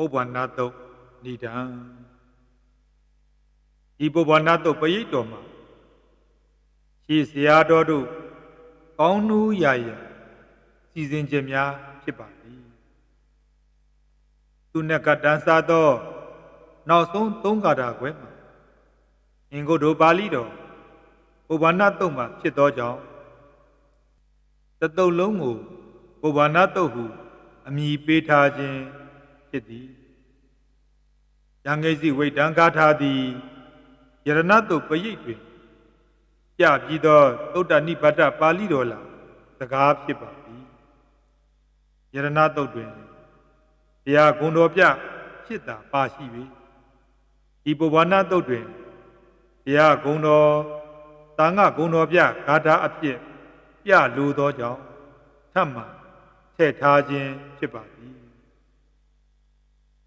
ပုဗ္ဗနာတုတ်နိဒံဒီပုဗ္ဗနာတုတ်ပရိတ်တော်မှာရှေးဆရာတော်တို့ကောင်းနှူးရရစီစဉ်ခြင်းများဖြစ်ပါသည်သူနဲ့ကတန်းစားသောနောက်ဆုံးသုံးဂါထာခွဲမှာအင်္ဂုတ္တပါဠိတော်ပုဗ္ဗနာတုတ်မှာဖြစ်သောကြောင့်တတုတ်လုံးကိုပုဗ္ဗနာတုတ်ဟုအမည်ပေးထားခြင်းဖြစ်သည်ယံကိစီဝိတံဂါထာသည်ယရဏတုတ်ပရိတ်တွင်ပြပြီးသောသုတ္တနိဗ္ဗတပါဠိတော်လာစကားဖြစ်ပါသည်ယရဏတုတ်တွင်တရားဂုဏ်တော်ပြဖြစ်တာပါရှိ၍ဒီပုဗ္ဗနာတုတ်တွင်တရားဂုဏ်တော်သာငဂုဏ်တော်ပြဂါထာအဖြစ်ပြလိုသောကြောင့်ထပ်မှထည့်ထားခြင်းဖြစ်ပါသည်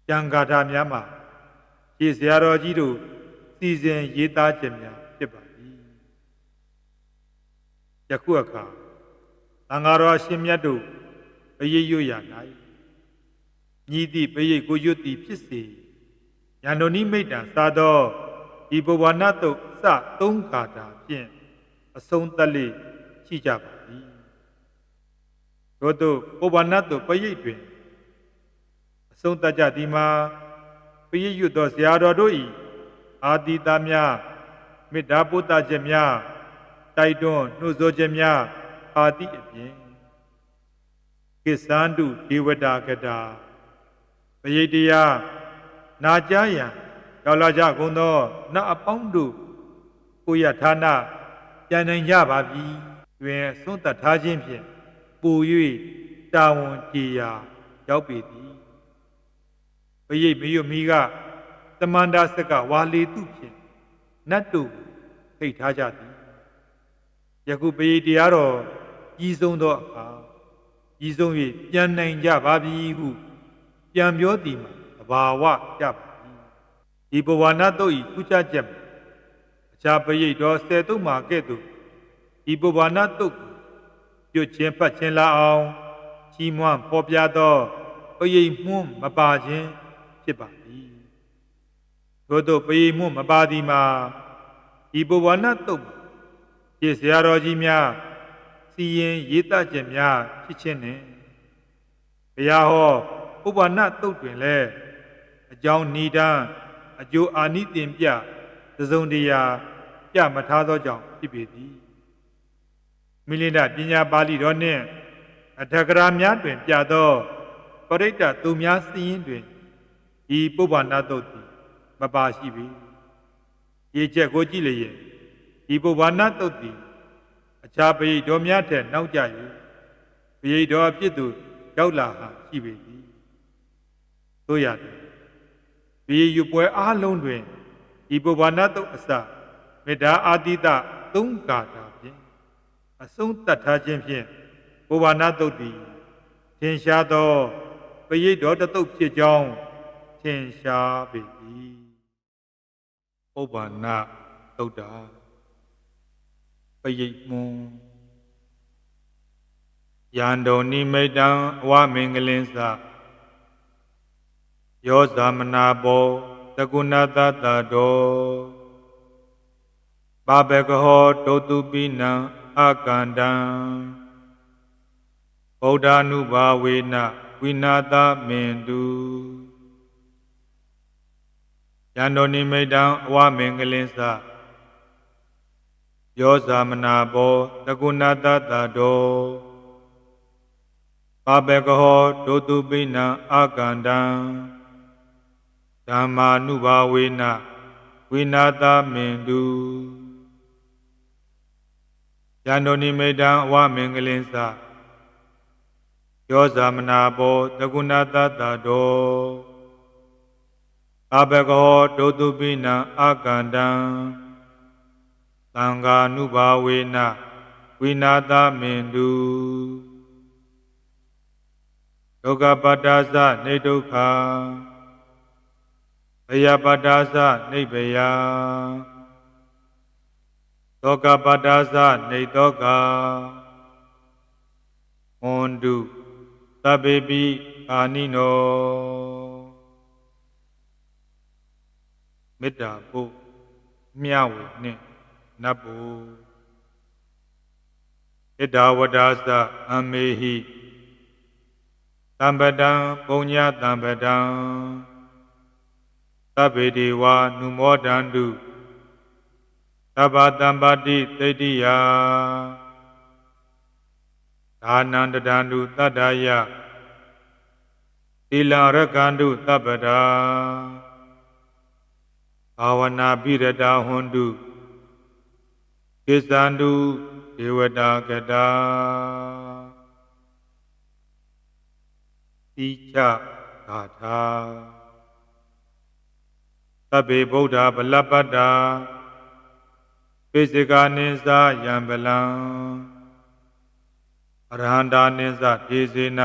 ကျမ်းဂါထာများမှာရှေးဆရာတော်ကြီးတို့စီစဉ်ရေးသားခြင်းများဖြစ်ပါသည်ယခုအခါသံဃာတော်ရှင်မြတ်တို့ပရိတ်ရွတ်ရ၌မြည်သည့်ပရိတ်ကိုရွတ်သည်ဖြစ်စေယန္တုနိမိတ်တံသာသောဒီပုဗ္ဗနာတုတ်စသုံးဂါထာဖြင့်အဆုံးသတ်လေရှိကြပါသည်ထို့သို့ပုဗ္ဗနာတုတ်ပရိတ်တွင်အဆုံးသတ်ကြသည်မှာပရိတ်ရွတ်သောဆရာတော်တို့၏အာတိတာများမေတ္တာပို့သခြင်းများတိုက်တွန်းနှိုးဆော်ခြင်းများအာတိအပြင်ကိစ္ဆန္တုဒေဝတာကတာပရိတ်တရားနာကြားရန်ရောက်လာကြကုန်သောနတ်အပေါင်းတို့ကိုရဌာနပြန်နိုင်ကြပါပြီတွင်ဆုံးသတ်ထားခြင်းဖြင့်ပို၍တာဝန်ကြေရာရောက်ပေသည်ပရိတ်မရွတ်မီကသမန္တာစကဝါလေတုဖြင့်နတ်တို့ထိတ်ထားကြသည်ယခုပရိတ်တရားတော်ကြီးဆုံးသောအခါကြီးဆုံး၍ပြန်နိုင်ကြပါပြီဟုပြန်ပြောသည်မှာသဘာဝကြပါသည်ဒီဘဝနာတုတ်၏ထူးခြားချက်မှာအခြားပရိတ်တော်10တုတ်မှာကဲ့သို့ဒီဘဝနာတုတ်ကိုပြုခြင်းဖတ်ခြင်းလာအောင်ချီးမွမ်းပေါ်ပြသောပရိတ်မှုမပါခြင်းဖြစ်ပါသည်ထို့သောပရိတ်မှုမပါသည်မှာဒီဘဝနာတုတ်မှာရှေးဆရာတော်ကြီးများစီရင်ရေးသားခြင်းများဖြစ်ခြင်းနှင့်ဘုရားဟောပုဗ္ဗနာတုတ်တွင်လည်းအကြောင်းနိဒံအကျိုးအာနိသင်ပြသစုံတရာပြမထားသောကြောင့်ဖြစ်ပေသည်မိလိန္ဒပညာပါဠိတော်နှင့်အထကရာများတွင်ပြသောပရိတ္တသူများစီရင်တွင်ဒီပုဗ္ဗနာတုတ်သည်မပါရှိပေရေးချက်ကိုကြည့်လျင်ဒီပုဗ္ဗနာတုတ်သည်အခြားပရိတ်တော်များထက်နောက်ကျ၍ပရိတ်တော်အဖြစ်သို့ရောက်လာဟာရှိပေသည်သို့ရာတွင်ပရိတ်ယူပွဲအားလုံးတွင်ဒီပုဗ္ဗနာတုတ်အစမေတ္တာအာတိတသုံးဂါထာဖြင့်အဆုံးသတ်ထားခြင်းဖြင့်ပုဗ္ဗနာတုတ်သည်ထင်ရှားသောပရိတ်တော်တတုတ်ဖြစ်ကြောင်းထင်ရှားပေသည်ပုဗ္ဗနာတုတ်တာပရိတ်မွန်ယန္တုန်နိမိတံအဝမင်္ဂလင်းစယောဇာမနာဘောတကုဏတတတောပပကဟောတောတုပိနံအကန္တံဗုဒ္ဓ ानु ဘာဝေနဝိနာသမင်တုယန္တုန်နိမိတံအဝမင်္ဂလင်းစယောဇာမနာဘောတကုဏတတတောပပကဟောတောတုပိနံအကန္တံဓမ္မာနုဘာဝေနဝိနာသမင်တုယန္တုန်နိမိတံအဝမင်္ဂလင်းစယောဇာမနာဘောတကုဏတတတောပပကဟောတောတုပိနံအကန္တံသံဃာနုဘာဝေနဝိနာသမင်တုဒုက္ခပတ္တာသနေဒုက္ခဘယပတ္တာသနေဘယသောကပတ္တာသနေသောကဟွန်တုသဗ္ဗေပိအာနိနော မေတ္တာပို့မျှဝေနှင့်နတ်ပို့ဣဒ္ဓဝဒ္ဒါသအမေဟိတံပတံပုညတံပတံသဗ္ဗေဒေဝနုမောဒန္တုသဗ္ဗတံပါတိသိတ္တိယဒါနန္တဒန္တုတတ္တယသီလရကန္တုသဗ္ဗတာဘာဝနာပိရတာဟွန်တုကိစ္ဆန္တုဒေဝတာကတာတိချဂါထာသဗ္ဗေဗုဒ္ဓဗလပတ္တာပိစိကာနိသယံပလံအရဟန္တာနိသဒေစေန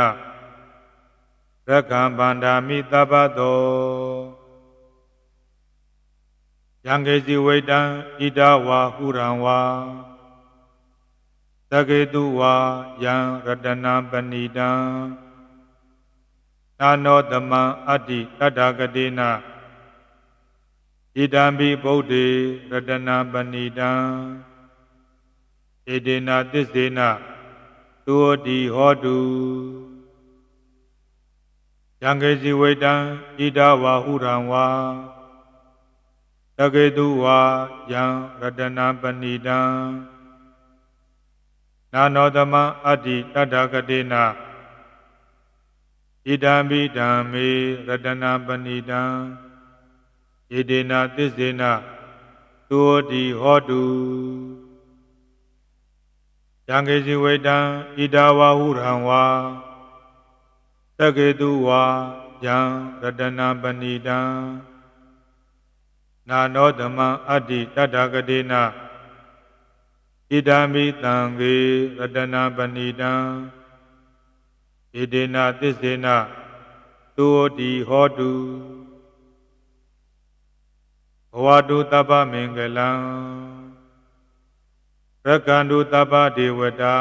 ရက္ခံဗန္ဒာမိသဗ္ဗတောယံကေစီဝိတံဣဒဝါဟုရံဝါသကေတုဝါယံရတနာပဏိတံနာနောတမံအတ္တိတတ္ထကတိနဣဒံဘိဗုဒ္ဓေရတနာပဏိတံဣဒေနသစ္စေနသုဝတိဟောတုယံကေစီဝိတံဣဒဝါဟုရံဝါသကေတုဝါယံရတနာပဏိတံနာနောတမံအတ္တိတတ္ထကတိနဣဒံဘိဓမ္မေရတနာပဏိတံဣဒေနသစ္စေနသုဝတိဟောတုယံကေစီဝိတံဣဒဝါဟုရံဝါသကေတုဝါယံရတနာပဏိတံနာနောတမံအတ္တိတတ္ထကတိနဣဒံမိတံဂေရတနာပဏိတံဣဒေနသစ္စေနသုဝတိဟောတုဘဝတုတပ္ပမင်္ဂလံရက္ခန္တုတပ္ပဒေဝတာ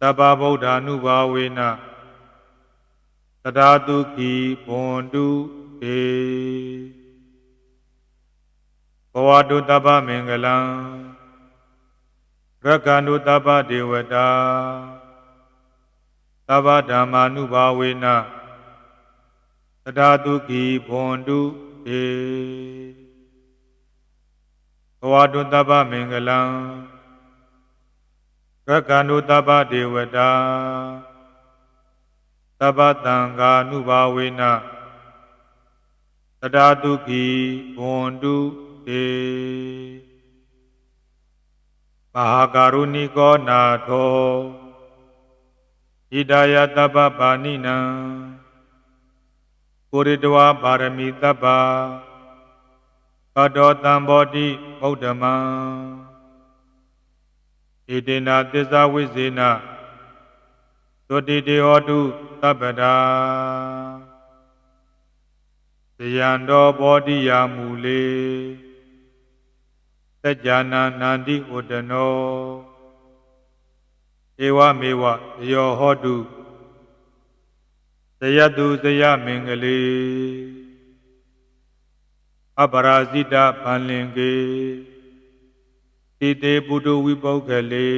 တပ္ပဗုဒ္ဓ ानु ဘာဝေနသဒ္ဓတုခိဘွန်တုေဘဝတုတပ္ပမင်္ဂလံရက္ခန္တုတပ္ပဒေဝတာသဗ္ဗဓမ္မာနုဘာဝေနသဒ္ဓတုခိဘွန်တုေဘဝတုတပ္ပမင်္ဂလံရက္ခန္တုတပ္ပဒေဝတာသဗ္ဗတံဃာနုဘာဝေနသဒ္ဓတုခိဘွန်တုေမဟာကာရုဏိကောနာထောဣဒာယတပ္ပပါဏိနံပုရိတဝါပါရမီတပ္ပကတောတံဘောတိဗုဒ္ဓမံဣတေနသစ္စာဝိဇေနသုတိတေဟောတုသဗ္ဗတာဇယံတော်ဘောဓိယာမူလေသัจ jana နန္တိဥဒနောဧဝမေဝယောဟောတုဇယတုဇယမင်္ဂလေအပရာဇိတဗန္လင်ကေတိတေပုတုဝိပုဂ္ဂလေ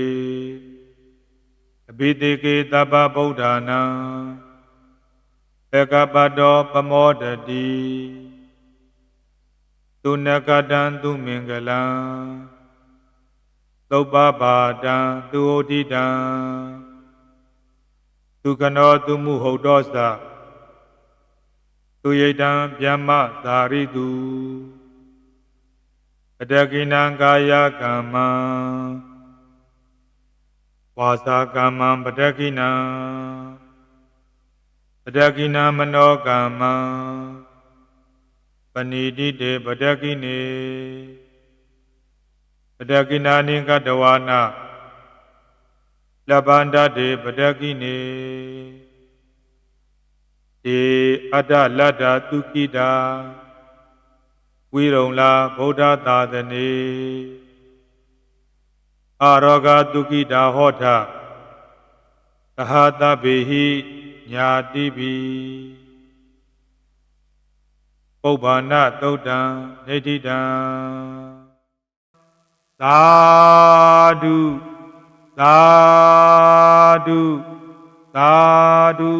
အဘိတေကေတပ္ပဗုဒ္ဓနာဧကပတောပမောတတိသူနကတံသူမင်္ဂလံသုပ္ပပါတံသူဩဒိတံသူကနောသူမုဟုတ်တောသသူယိတံဗျမ္မသာရိတုအတကိနံကာယကမ္မံဝါစာကမ္မံပတကိနံပတကိနံမနောကမ္မံပဏိတိတေပတကိနေပတကိနာနိကတဝါနာလဗ္ဗန္တတေပတကိနေေအတ္တလတ္တသုခိတာဝိရုံလာဗုဒ္ဓသာသနေအာရောဂသုခိတာဟောထသဟတဗေဟိညာတိပိ ပုဗ္ဗာနသုတ်တံဒိဋ္ဌိတံသာဓုသာဓုသာဓု